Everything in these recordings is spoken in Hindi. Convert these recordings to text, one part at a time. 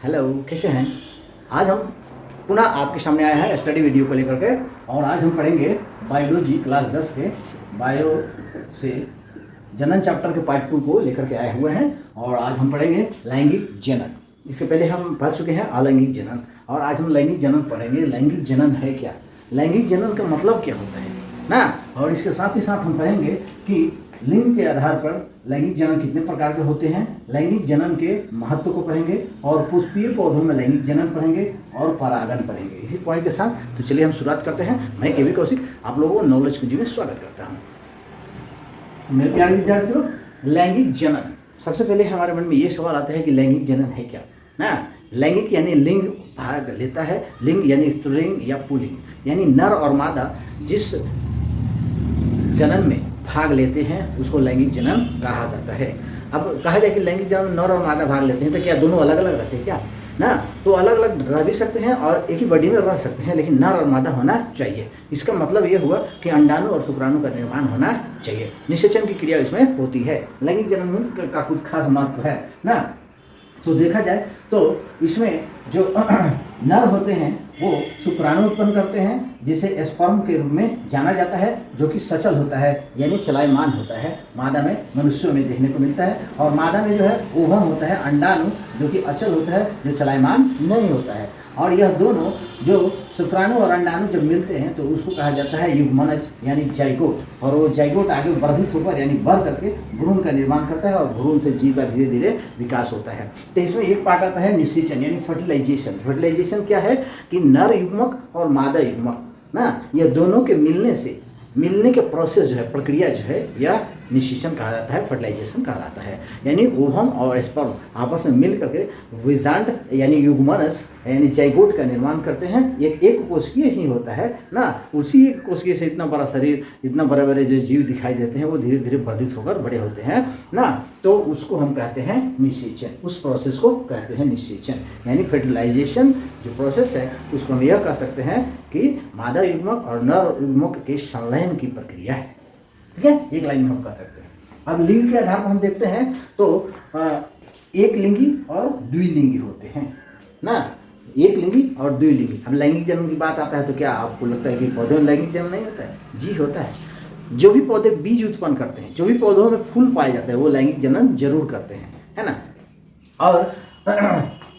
हेलो, कैसे हैं? आज हम पुनः आपके सामने आए हैं स्टडी वीडियो को लेकर के। और आज हम पढ़ेंगे बायोलॉजी क्लास 10 के बायो से जनन चैप्टर के पार्ट 2 को लेकर के आए हुए हैं। और आज हम पढ़ेंगे लैंगिक जनन। इससे पहले हम पढ़ चुके हैं अलैंगिक जनन, और आज हम लैंगिक जनन पढ़ेंगे। लैंगिक जनन है क्या, लैंगिक जनन का मतलब क्या होता है ना। और इसके साथ ही साथ हम पढ़ेंगे कि लिंग के आधार पर लैंगिक जनन कितने प्रकार के होते हैं, लैंगिक जनन के महत्व को पढ़ेंगे, और पुष्पीय पौधों में लैंगिक जनन पढ़ेंगे और परागण पढ़ेंगे। इसी पॉइंट के साथ तो चलिए हम शुरुआत करते हैं। मैं केवी कौशिक आप लोगों को नॉलेज कुंजी में स्वागत करता हूँ। मेरे प्यारे विद्यार्थियों, लैंगिक जनन, सबसे पहले हमारे मन में ये सवाल आता है कि लैंगिक जनन है क्या ना। लैंगिक यानी लिंग भाग लेता है, लिंग यानी स्त्रीलिंग या पुल्लिंग, यानी नर और मादा जिस जनन में भाग लेते हैं उसको लैंगिक जनन कहा जाता है। अब कहा जाए कि लैंगिक जनन नर और मादा भाग लेते हैं, तो क्या दोनों अलग अलग रहते हैं क्या ना? तो अलग अलग रह भी सकते हैं और एक ही बॉडी में रह सकते हैं, लेकिन नर और मादा होना चाहिए। इसका मतलब ये हुआ कि अंडाणु और शुक्राणु का निर्माण होना चाहिए। निषेचन की क्रिया इसमें होती है। लैंगिक जनन का कुछ खास महत्व है ना। तो देखा जाए तो इसमें जो नर होते हैं वो शुक्राणु उत्पन्न करते हैं, जिसे स्पर्म के रूप में जाना जाता है, जो कि सचल होता है यानी चलायमान होता है। मादा में, मनुष्यों में देखने को मिलता है। और मादा में जो है ओवम होता है, अंडाणु, जो कि अचल होता है, जो चलायमान नहीं होता है। और यह दोनों जो शुक्राणु और अंडाणु जब मिलते हैं तो उसको कहा जाता है युग्मनज यानी जाइगोट। और वो जाइगोट आगे वर्धित होकर यानी बढ़ करके भ्रूण का निर्माण करता है, और भ्रूण से जीव का धीरे धीरे विकास होता है। तो इसमें एक पार्ट आता है निषेचन यानी फर्टिलाइजेशन। फर्टिलाइजेशन क्या है कि नर युग्मक और मादा युग्मक ना, ये दोनों के मिलने के प्रोसेस जो है, प्रक्रिया जो है, यह निषेचन कहा जाता है, फर्टिलाइजेशन कहा जाता है। यानी ओवम और स्पर्म आपस में मिल करके विजांड यानी युग्मनज यानी जाइगोट का निर्माण करते हैं। एक कोशिकीय ही होता है ना। उसी एक कोशिकीय से इतना बड़ा शरीर, इतना बड़े बड़े जो जीव दिखाई देते हैं वो धीरे धीरे वर्धित होकर बड़े होते हैं ना। तो उसको हम कहते हैं निषेचन। उस प्रोसेस को कहते हैं निषेचन यानी फर्टिलाइजेशन जो प्रोसेस है उसको हम यह कह सकते हैं कि मादा युग्मक और नर युग्मक के संलयन की प्रक्रिया है। ठीक है, एक लाइन में हम कह सकते हैं। अब लिंग के आधार पर हम देखते हैं तो एक लिंगी और द्विलिंगी होते हैं ना। एक लिंगी और द्विलिंगी। अब लैंगिक जनन की बात आता है तो क्या आपको लगता है कि पौधों में लैंगिक जनन नहीं होता है? जी होता है। जो भी पौधे बीज उत्पन्न करते हैं, जो भी पौधों में फूल पाए जाते हैं, वो लैंगिक जनन जरूर करते हैं, है ना। और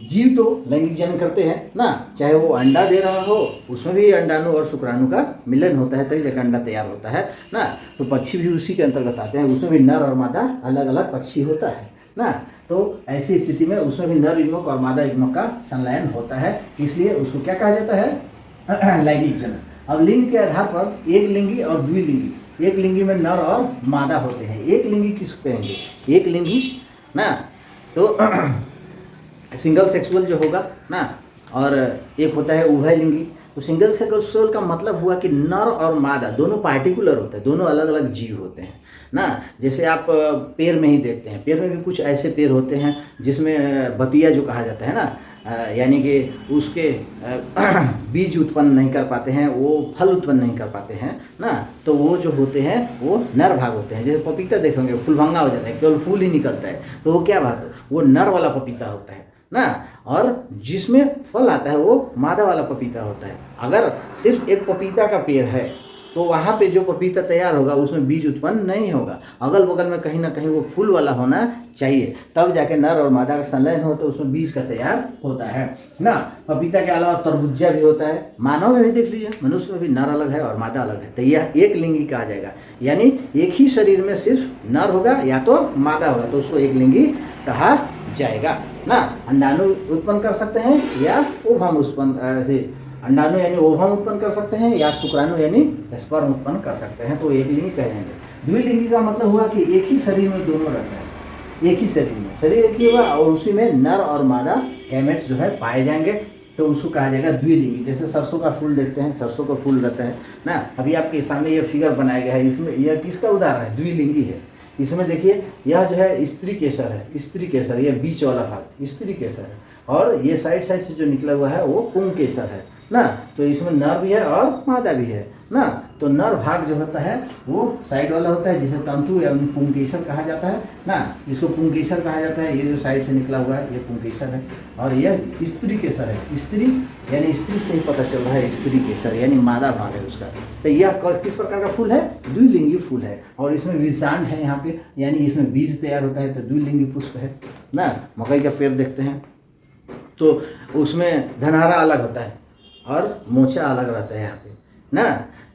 जीव तो लैंगिक जनन करते हैं ना, चाहे वो अंडा दे रहा हो, उसमें भी अंडाणु और शुक्राणु का मिलन होता है, तभी जाकर अंडा तैयार होता है ना। तो पक्षी भी उसी के अंतर्गत आते हैं, उसमें भी नर और मादा अलग अलग पक्षी होता है ना। तो ऐसी स्थिति में उसमें भी नर युग्मक और मादा युग्मक का संलयन होता है, इसलिए उसको क्या कहा जाता है? लैंगिक जनन। अब लिंग के आधार पर एक लिंगी और द्विलिंगी। एक लिंगी में नर और मादा होते हैं। एक लिंगी किसको कहेंगे? एक लिंगी ना, तो सिंगल सेक्सुअल जो होगा ना, और एक होता है उभयलिंगी। तो सिंगल सेक्सुअल का मतलब हुआ कि नर और मादा दोनों पार्टिकुलर होते हैं, दोनों अलग अलग जीव होते हैं ना। जैसे आप पेड़ में ही देखते हैं, पेड़ में भी कुछ ऐसे पेड़ होते हैं जिसमें बतिया जो कहा जाता है ना, यानी कि उसके बीज उत्पन्न नहीं कर पाते हैं, वो फल उत्पन्न नहीं कर पाते हैं ना। तो वो जो होते हैं वो नर भाग होते हैं। जैसे पपीता देखेंगे फूलभंगा हो जाता है, केवल फूल ही निकलता है, तो वो क्या बात है? वो नर वाला पपीता होता है ना। और जिसमें फल आता है वो मादा वाला पपीता होता है। अगर सिर्फ एक पपीता का पेड़ है तो वहाँ पे जो पपीता तैयार होगा उसमें बीज उत्पन्न नहीं होगा। अगल बगल में कहीं ना कहीं वो फूल वाला होना चाहिए, तब जाके नर और मादा का संलयन हो तो उसमें बीज का तैयार होता है ना। पपीता के अलावा तरबूजा भी होता है। मानव में भी देख लीजिए, मनुष्य में भी नर अलग है और मादा अलग है। तो यह एक लिंगी कहा जाएगा, यानी एक ही शरीर में सिर्फ नर होगा या तो मादा होगा, तो उसको एक लिंगी कहा जाएगा ना। अंडाणु उत्पन्न कर सकते हैं या ओवम उत्पन्न, अंडाणु यानी ओवम उत्पन्न कर सकते हैं या शुक्राणु यानी स्पर्म उत्पन्न कर सकते हैं, तो एक लिंगी कहेंगे। द्विलिंगी का मतलब हुआ कि एक ही शरीर में दोनों रहते हैं। एक ही शरीर में, शरीर एक ही होगा और उसी में नर और मादा गैमेट्स जो है पाए जाएंगे, तो उसको कहा जाएगा द्विलिंगी। जैसे सरसों का फूल देखते हैं, सरसों का फूल रहता है ना। अभी आपके सामने ये फिगर बनाया गया है, इसमें यह किसका उदाहरण है? द्विलिंगी है। इसमें देखिए यह जो है स्त्री केसर है, स्त्री केसर, यह बीच वाला भाग स्त्री केसर है, और ये साइड से जो निकला हुआ है वो पुंग केसर है ना। तो इसमें नर भी है और मादा भी है ना। तो नर भाग जो होता है वो साइड वाला होता है, जिसे तंतु या पुंकेसर कहा जाता है ना, इसको पुंकेसर कहा जाता है। ये जो साइड से निकला हुआ है ये पुंकेसर है, और यह स्त्री केसर है। स्त्री यानी स्त्री से ही पता चल रहा है, स्त्री केसर यानी मादा भाग है उसका। तो यह किस प्रकार का फूल है? द्विलिंगी फूल है, और इसमें बीजांड है यहाँ पे, यानी इसमें बीज तैयार होता है, तो द्विलिंगी पुष्प है ना। मकई का पेड़ देखते हैं तो उसमें धनहरा अलग होता है और मोचा अलग रहता है यहाँ पे ना।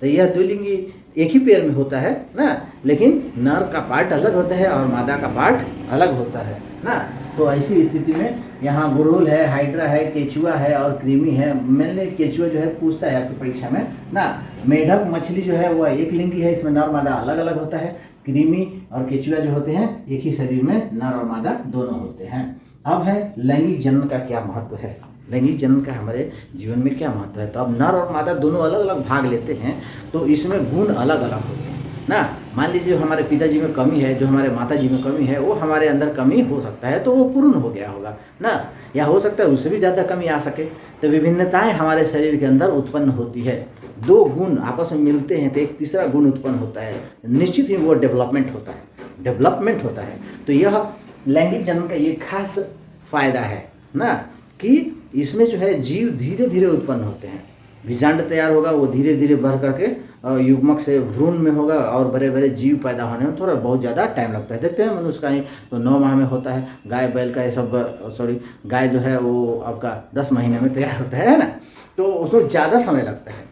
तो यह द्विलिंगी एक ही पेड़ में होता है ना, लेकिन नर का पार्ट अलग होता है और मादा का पार्ट अलग होता है ना। तो ऐसी स्थिति में यहाँ गुड़हल है, हाइड्रा है, केचुआ है और कृमि है। मैंने केचुआ जो है पूछता है आपकी परीक्षा में ना। मेढक मछली जो है वह एक लिंगी है, इसमें नर मादा अलग अलग होता है। कृमि और केचुआ जो होते हैं एक ही शरीर में नर और मादा दोनों होते हैं। अब है लैंगिक जनन का क्या महत्व है, लैंगिक जनन का हमारे जीवन में क्या महत्व है। तो अब नर और मादा दोनों अलग अलग भाग लेते हैं, तो इसमें गुण अलग अलग होते हैं ना। मान लीजिए हमारे पिताजी में कमी है, जो हमारे माताजी में कमी है, वो हमारे अंदर कमी हो सकता है तो वो पूर्ण हो गया होगा ना, या हो सकता है उससे भी ज़्यादा कमी आ सके। तो विभिन्नताएं हमारे शरीर के अंदर उत्पन्न होती है। दो गुण आपस में मिलते हैं तो एक तीसरा गुण उत्पन्न होता है, निश्चित ही वो डेवलपमेंट होता है। तो यह लैंगिक जनन का ये खास फायदा है ना, कि इसमें जो है जीव धीरे धीरे उत्पन्न होते हैं। बीजांड तैयार होगा, वो धीरे धीरे बढ़ करके युग्मक से भ्रूण में होगा, और बड़े बड़े जीव पैदा होने में थोड़ा बहुत ज़्यादा टाइम लगता है। देखते हैं मनुष्य का ही तो 9 माह में होता है, गाय बैल का ये सब गाय जो है वो आपका 10 महीने में तैयार होता है ना। तो उसमें ज़्यादा समय लगता है,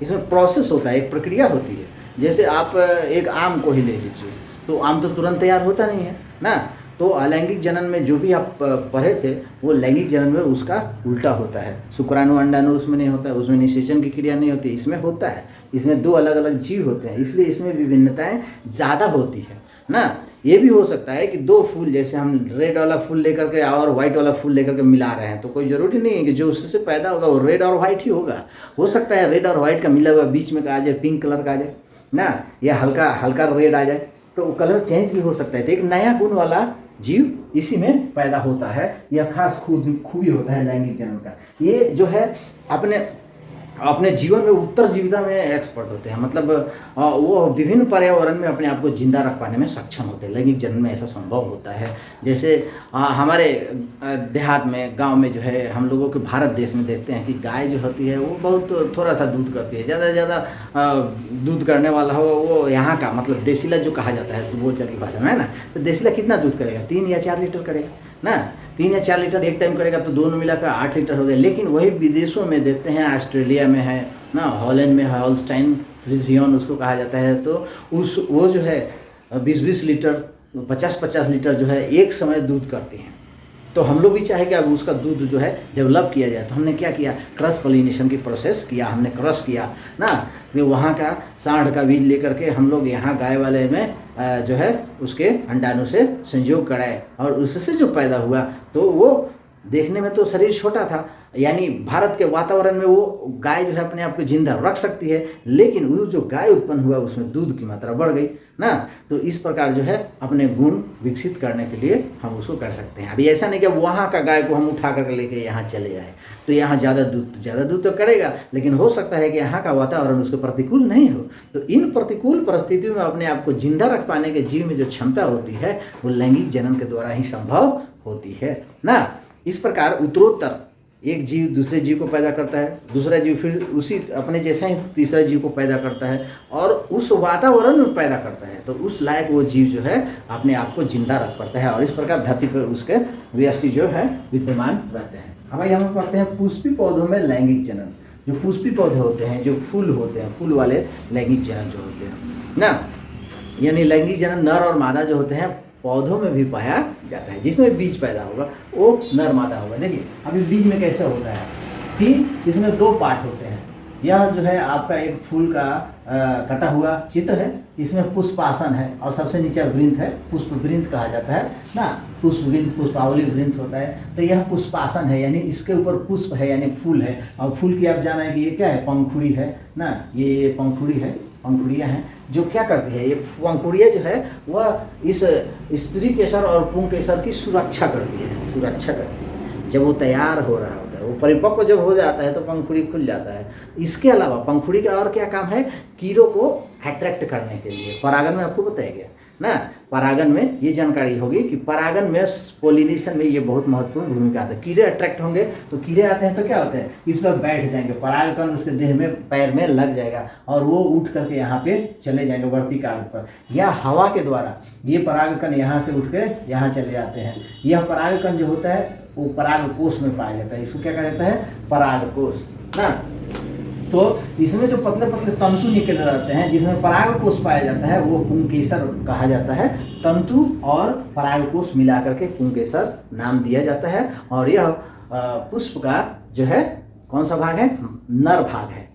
इसमें प्रोसेस होता है, एक प्रक्रिया होती है। जैसे आप एक आम को ही ले लीजिए, तो आम तो तुरंत तैयार होता नहीं है ना। तो अलैंगिक जनन में जो भी आप पढ़े थे वो लैंगिक जनन में उसका उल्टा होता है। शुक्राणु अंडाणु उसमें नहीं होता है, उसमें निषेचन की क्रिया नहीं होती, इसमें होता है। इसमें 2 अलग अलग जीव होते हैं, इसलिए इसमें विभिन्नताएं ज़्यादा होती है ना। ये भी हो सकता है कि 2 फूल, जैसे हम रेड वाला फूल लेकर के और व्हाइट वाला फूल लेकर के मिला रहे हैं, तो कोई ज़रूरी नहीं है कि जो उससे पैदा होगा वो रेड और व्हाइट ही होगा। हो सकता है रेड और व्हाइट का मिला हुआ बीच में का आ जाए, पिंक कलर का आ जाए ना, या हल्का हल्का रेड आ जाए, तो कलर चेंज भी हो सकता है। तो एक नया गुण वाला जीव इसी में पैदा होता है। यह खास खूबी होता है लैंगिक जनन का। ये जो है अपने जीवन में उत्तर जीविता में एक्सपर्ट होते हैं, मतलब वो विभिन्न पर्यावरण में अपने आप को जिंदा रख पाने में सक्षम होते हैं। लैंगिक जनन में ऐसा संभव होता है। जैसे हमारे देहात में, गांव में जो है हम लोगों के भारत देश में देखते हैं कि गाय जो होती है वो बहुत थोड़ा सा दूध करती है। ज़्यादा से ज़्यादा दूध करने वाला हो वो यहाँ का मतलब देसीला जो कहा जाता है, तो बोलचाल की भाषा में है ना। तो देसीला कितना दूध करेगा? 3 या 4 लीटर करेगा ना। 3 या 4 लीटर एक टाइम करेगा, तो दोनों मिलाकर 8 लीटर हो गया। लेकिन वही विदेशों में देखते हैं, ऑस्ट्रेलिया में है ना, हॉलैंड में है, हॉलस्टाइन फ्रिजियन उसको कहा जाता है, तो वो जो है 20-20 लीटर 50-50 लीटर जो है एक समय दूध करती हैं। तो हम लोग भी चाहे कि अब उसका दूध जो है डेवलप किया जाए, तो हमने क्या किया, क्रॉस पॉलिनेशन की प्रोसेस किया, हमने क्रॉस किया ना। फिर वहाँ का सांड का बीज लेकर के हम लोग यहाँ गाय वाले में जो है उसके अंडाणु से संयोग कराए, और उससे जो पैदा हुआ तो वो देखने में तो शरीर छोटा था, यानी भारत के वातावरण में वो गाय जो है अपने आप को जिंदा रख सकती है, लेकिन वो जो गाय उत्पन्न हुआ उसमें दूध की मात्रा बढ़ गई ना। तो इस प्रकार जो है अपने गुण विकसित करने के लिए हम उसको कर सकते हैं। अभी ऐसा नहीं कि वहाँ का गाय को हम उठा करके लेके यहाँ चले आए तो यहाँ ज़्यादा दूध तो करेगा, लेकिन हो सकता है कि यहाँ का वातावरण उसके प्रतिकूल नहीं हो। तो इन प्रतिकूल परिस्थितियों में अपने आप को जिंदा रख पाने के जीव में जो क्षमता होती है वो लैंगिक जनन के द्वारा ही संभव होती है ना। इस प्रकार उत्तरोत्तर एक जीव दूसरे जीव को पैदा करता है, दूसरा जीव फिर उसी अपने जैसा ही तीसरा जीव को पैदा करता है, और उस वातावरण में पैदा करता है, तो उस लायक वो जीव जो है अपने आप को जिंदा रख पाता है, और इस प्रकार धरती पर उसके व्यष्टि जो है विद्यमान रहते हैं। अब हम पढ़ते हैं पुष्पी पौधों में लैंगिक जनन। जो पुष्पी पौधे होते हैं, जो फूल होते हैं, फूल वाले लैंगिक जनन जो होते हैं ना, यानी लैंगिक जनन नर और मादा जो होते हैं पौधों में भी पाया जाता है। जिसमें बीज पैदा होगा वो नर मादा होगा। देखिए अभी बीज में कैसे होता है कि इसमें 2 पार्ट होते हैं। यह जो है आपका एक फूल का कटा हुआ चित्र है, इसमें पुष्पासन है, और सबसे नीचे वृंत है, पुष्प वृंत कहा जाता है ना। पुष्प वृंत, पुष्पावली वृंत होता है। तो यह पुष्पासन है, यानी इसके ऊपर पुष्प है यानी फूल है, और फूल की आप जाना है कि ये क्या है, पंखुड़ी है ना। ये पंखुड़ी है, पंखुड़ियाँ हैं जो क्या करती है, ये पंखुड़ियाँ जो है वह इस स्त्री केसर और पुंकेसर की सुरक्षा करती है। जब वो तैयार हो रहा होता है, वो परिपक्व जब हो जाता है तो पंखुड़ी खुल जाता है। इसके अलावा पंखुड़ी का और क्या काम है, कीड़ों को अट्रैक्ट करने के लिए। परागन में आपको बताया गया ना, परागन में ये जानकारी होगी कि परागन में पोलिनेशन में ये बहुत महत्वपूर्ण भूमिका आता है। कीड़े अट्रैक्ट होंगे तो कीड़े आते हैं तो क्या होता है, इस पर बैठ जाएंगे, परागकण उसके देह में पैर में लग जाएगा और वो उठ करके यहाँ पे चले जाएंगे वर्तिकाग्र पर, या हवा के द्वारा ये परागकण यहाँ से उठ के यहाँ चले जाते हैं। यह परागकण जो होता है वो परागकोश में पाया जाता है। इसको क्या कहा जाता है, परागकोश ना। तो इसमें जो पतले पतले तंतु निकल रहते हैं जिसमें परागकोश पाया जाता है वो पुंकेसर कहा जाता है। तंतु और परागकोश मिलाकर के पुंकेसर नाम दिया जाता है। और यह पुष्प का जो है कौन सा भाग है, नर भाग है।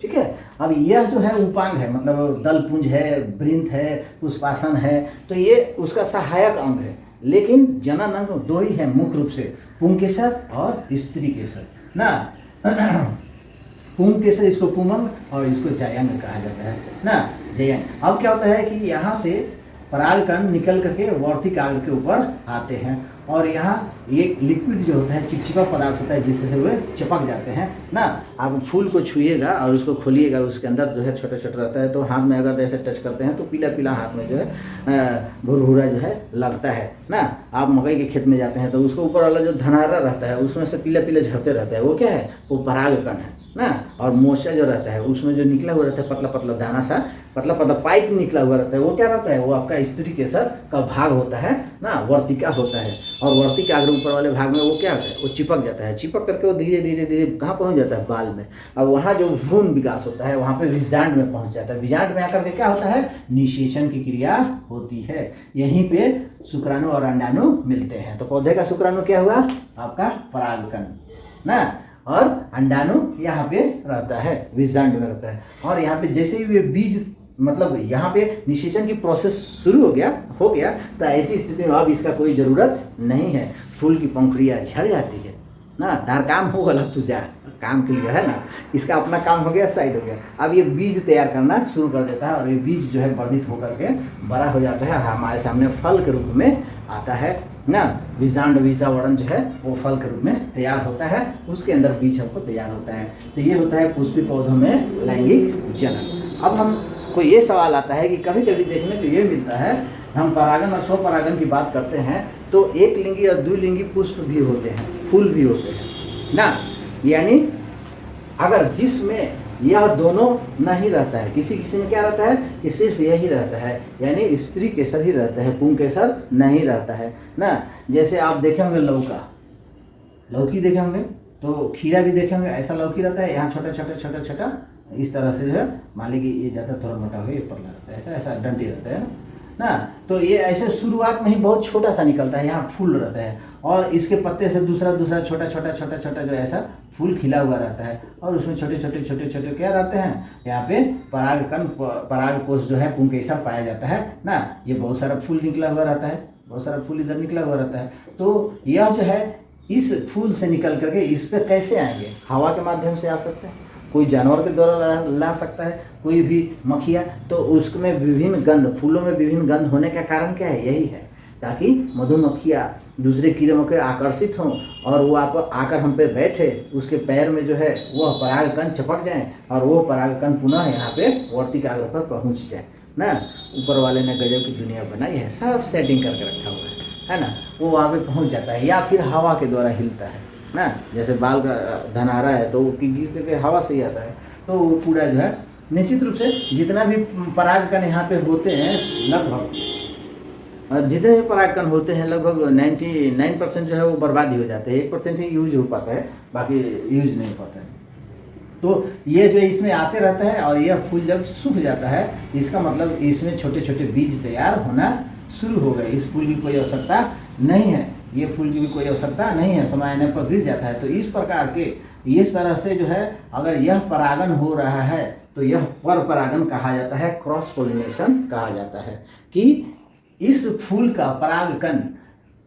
ठीक है, अब यह जो है उपांग है, मतलब दलपुंज है, वृंत है, पुष्पासन है, तो ये उसका सहायक अंग है। लेकिन जनन अंग दो ही है मुख्य रूप से, पुंकेसर और स्त्री केसर ना। पुंकेसर इसको पुमंग और इसको जयंग कहा जाता है ना, जयंग। अब क्या होता है कि यहाँ से परागकण निकल करके वर्तिकाग्र के ऊपर आते हैं और यहाँ एक लिक्विड जो होता है, चिपचिपा पदार्थ होता है जिससे वे चिपक जाते हैं ना। आप फूल को छुइएगा और उसको खोलिएगा, उसके अंदर जो है छोटे छोटे रहता है, तो हाथ में अगर ऐसे टच करते हैं तो पीला पीला हाथ में जो है भुरभुरा जो है लगता है ना। आप मकई के खेत में जाते हैं तो उसको ऊपर वाला जो धनारा रहता है उसमें से पीला पीला झड़ते रहता है, वो क्या है, वो परागकण है ना। और मोचा जो रहता है उसमें जो निकला हुआ रहता है पतला पतला दाना सा, पतला पतला पाइप निकला हुआ रहता है, वो क्या रहता है, वो आपका स्त्री केसर का भाग होता है ना, वर्तिका होता है। और वर्तिका अगर ऊपर वाले भाग में वो क्या होता है, वो चिपक जाता है। चिपक करके वो धीरे धीरे धीरे कहाँ पहुँच जाता है, बाल में। अब वहाँ जो भ्रूण विकास होता है वहाँ पे विजांड में पहुँच जाता है। विजांड में आकर के क्या होता है, निषेचन की क्रिया होती है। यहीं पे शुक्राणु और अंडाणु मिलते हैं। तो पौधे का शुक्राणु क्या हुआ, आपका परागकण ना, और अंडाणु यहाँ पे रहता है, विजांड में रहता है। और यहाँ पे जैसे ही वे बीज, मतलब यहाँ पे निषेचन की प्रोसेस शुरू हो गया तो ऐसी स्थिति में अब इसका कोई ज़रूरत नहीं है, फूल की पंखुड़ियाँ झड़ जाती है ना। तार काम हो गया तू जा काम के लिए है ना, इसका अपना काम हो गया, साइड हो गया। अब ये बीज तैयार करना शुरू कर देता है और ये बीज जो है वर्धित होकर के बड़ा हो जाता है, हमारे सामने फल के रूप में आता है ना। विजांड बीजावरण जो है वो फल के रूप में तैयार होता है, उसके अंदर बीज हमको तैयार होता है। तो ये होता है पुष्पी पौधों में लैंगिक जनन। अब हम को ये सवाल आता है कि कभी कभी देखने को ये मिलता है, हम परागन और स्वपरागन की बात करते हैं तो एक लिंगी और द्विलिंगी पुष्प भी होते हैं, फूल भी होते हैं ना। यानी अगर जिसमें यह दोनों नहीं रहता है, किसी किसी में क्या रहता है कि सिर्फ यही रहता है, यानी स्त्री केसर ही रहता है, पुंकेसर नहीं रहता है ना। जैसे आप देखे होंगे लौकी देखे होंगे, तो खीरा भी देखे होंगे, ऐसा लौकी रहता है, यहाँ छोटा छोटा छोटा छोटा इस तरह से जो है, मान लीजिए ये ज़्यादा थोड़ा मोटा हो, ये पतला रहता है, ऐसा ऐसा डंटी रहता है ना। तो ये ऐसे शुरुआत में ही बहुत छोटा सा निकलता है, यहाँ फूल रहता है और इसके पत्ते से दूसरा दूसरा छोटा छोटा छोटा छोटा जो ऐसा फूल खिला हुआ रहता है और उसमें छोटे छोटे छोटे छोटे क्या रहते हैं, यहाँ पे परागकण, परागकोश जो है पुंकेसर पाया जाता है ना। ये बहुत सारा फूल निकला हुआ रहता है, बहुत सारा फूल इधर निकला हुआ रहता है। तो यह जो है इस फूल से निकल करके इस पर कैसे आएंगे, हवा के माध्यम से आ सकते हैं, कोई जानवर के द्वारा ला सकता है, कोई भी मक्खिया। तो उसमें विभिन्न गंध, फूलों में विभिन्न गंध होने का कारण क्या है, यही है ताकि मधुमक्खियाँ दूसरे कीड़े मकोड़े आकर्षित हों और वो आप आकर हम पे बैठे, उसके पैर में जो है वह परागकण चपक जाए और वो परागकण पुनः यहाँ पे वर्तिकाग्र पर पहुँच जाए ना। ऊपर वाले ने गजब की दुनिया बनाई है, सब सेटिंग करके रखा हुआ है ना। वो वहाँ पे पहुँच जाता है या फिर हवा के द्वारा हिलता है ना। जैसे बाल का धनारा है तो वो गिर करके हवा से ही आता है, तो वो पूरा जो है निश्चित रूप से जितना भी परागकण यहाँ पे होते हैं, लगभग जितने भी परागकण होते हैं लगभग 99% जो है वो बर्बाद ही हो जाते हैं, 1% ही यूज हो पाता है, बाकी यूज नहीं हो पाता है। तो ये जो इसमें आते रहता है और यह फूल जब सूख जाता है, इसका मतलब इसमें छोटे छोटे बीज तैयार होना शुरू हो गए। इस फूल की कोई आवश्यकता नहीं है, ये फूल की भी कोई आवश्यकता नहीं है, समय आने पर गिर जाता है। तो इस प्रकार के इस तरह से जो है अगर यह परागन हो रहा है तो यह पर परागन कहा जाता है, क्रॉस पोलिनेशन कहा जाता है कि इस फूल का परागकण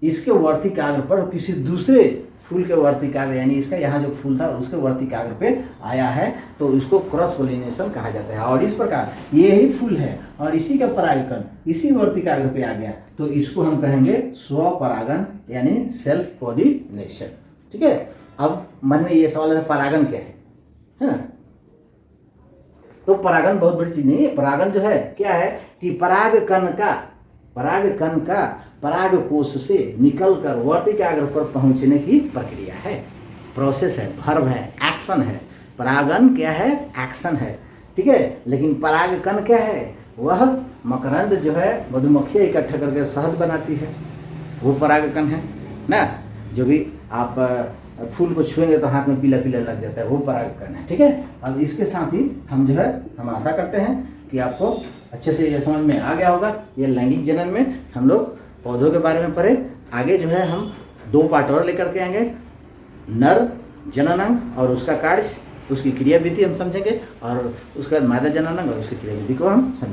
इसके वर्तिकाग्र पर किसी दूसरे फूल के वर्तिकाग्र, यानी इसका यहाँ जो फूल था उसके वर्तिकाग्र पे आया है, तो इसको क्रॉस पोलिनेशन कहा जाता है। और इस प्रकार ये ही फूल है और इसी का परागकण इसी वर्तिकाग्र पे आ गया, तो इसको हम कहेंगे स्वपरागन यानी सेल्फ पोलिनेशन। ठीक है, अब मन में ये सवाल है परागन क्या है ना? तो परागन बहुत बड़ी चीज नहीं है। परागन जो है क्या है कि पराग कण का पराग कोश से निकलकर वर्तिकाग्र पर पहुंचने की प्रक्रिया है, प्रोसेस है, वर्ब है, एक्शन है। परागन क्या है? एक्शन है, ठीक है। लेकिन पराग कण क्या है? वह मकरंद जो है मधुमक्खियाँ इकट्ठा करके शहद बनाती है, वो पराग कण है ना। जो भी आप फूल को छुएंगे तो हाथ में पीला पीला लग जाता है, वो परागकण है, ठीक है। अब इसके साथ ही हम आशा करते हैं कि आपको अच्छे से ये समझ में आ गया होगा। ये लैंगिक जनन में हम लोग पौधों के बारे में पढ़े। आगे जो है हम 2 पार्ट और लेकर के आएंगे, नर जननांग और उसका कार्य, उसकी क्रियाविधि हम समझेंगे, और उसके बाद मादा जननांग और उसकी क्रियाविधि को हम समझेंगे।